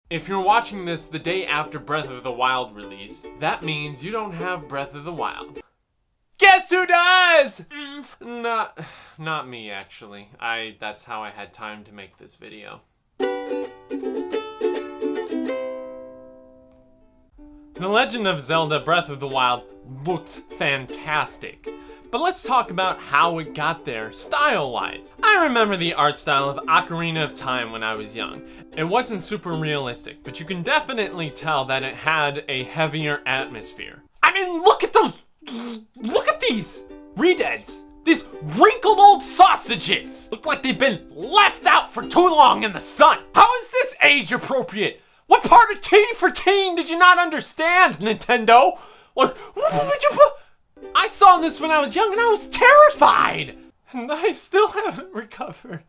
If you're watching this the day after Breath of the Wild release, that means you don't have Breath of the Wild. Guess who does? Not me, actually. That's how I had time to make this video. The Legend of Zelda Breath of the Wild looks fantastic. But let's talk about how it got there, style-wise. I remember the art style of Ocarina of Time when I was young. It wasn't super realistic, but you can definitely tell that it had a heavier atmosphere. I mean, look at these redeads. These wrinkled old sausages look like they've been left out for too long in the sun. How is this age appropriate? What part of Teen for Teen did you not understand, Nintendo? Like, I saw this when I was young and I was terrified! And I still haven't recovered.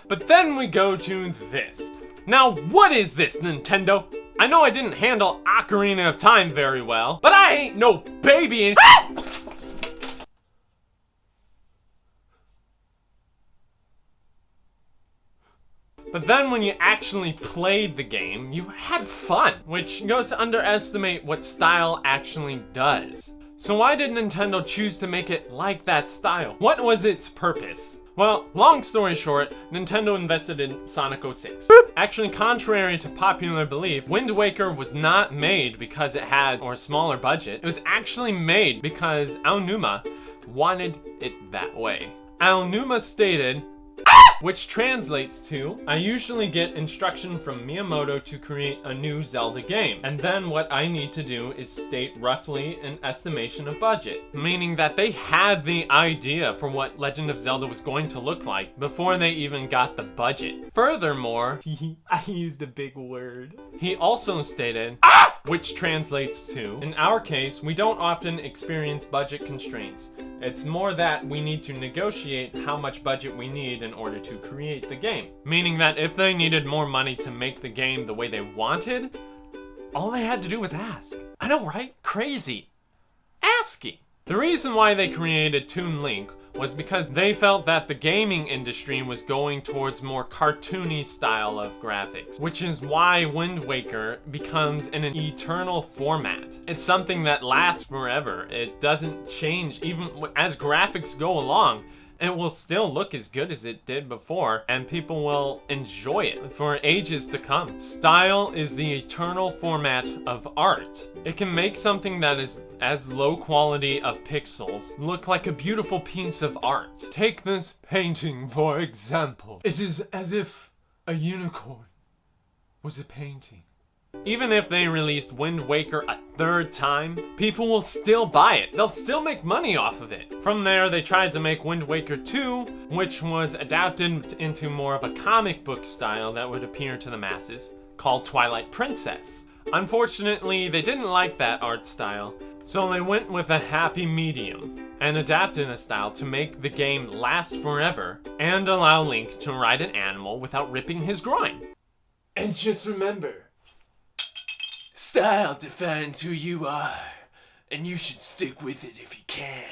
But then we go to this. Now, what is this, Nintendo? I know I didn't handle Ocarina of Time very well, but I ain't no baby and— But then when you actually played the game, you had fun, which goes to underestimate what style actually does. So why did Nintendo choose to make it like that style? What was its purpose? Well, long story short, Nintendo invested in Sonic 06. Actually, contrary to popular belief, Wind Waker was not made because it had a smaller budget. It was actually made because Aonuma wanted it that way. Aonuma stated, which translates to, I usually get instruction from Miyamoto to create a new Zelda game, and then what I need to do is state roughly an estimation of budget, meaning that they had the idea for what Legend of Zelda was going to look like before they even got the budget. Furthermore, I used a big word. He also stated, which translates to, in our case, we don't often experience budget constraints. It's more that we need to negotiate how much budget we need in order to create the game. Meaning that if they needed more money to make the game the way they wanted, all they had to do was ask. I know, right? Crazy. Asking. The reason why they created Toon Link was because they felt that the gaming industry was going towards more cartoony style of graphics, which is why Wind Waker becomes an eternal format. It's something that lasts forever. It doesn't change even as graphics go along. It will still look as good as it did before, and people will enjoy it for ages to come. Style is the eternal format of art. It can make something that is as low quality of pixels look like a beautiful piece of art. Take this painting, for example. It is as if a unicorn was a painting. Even if they released Wind Waker a third time, people will still buy it. They'll still make money off of it. From there, they tried to make Wind Waker 2, which was adapted into more of a comic book style that would appeal to the masses, called Twilight Princess. Unfortunately, they didn't like that art style, so they went with a happy medium and adapted a style to make the game last forever and allow Link to ride an animal without ripping his groin. And just remember, style defines who you are, and you should stick with it if you can.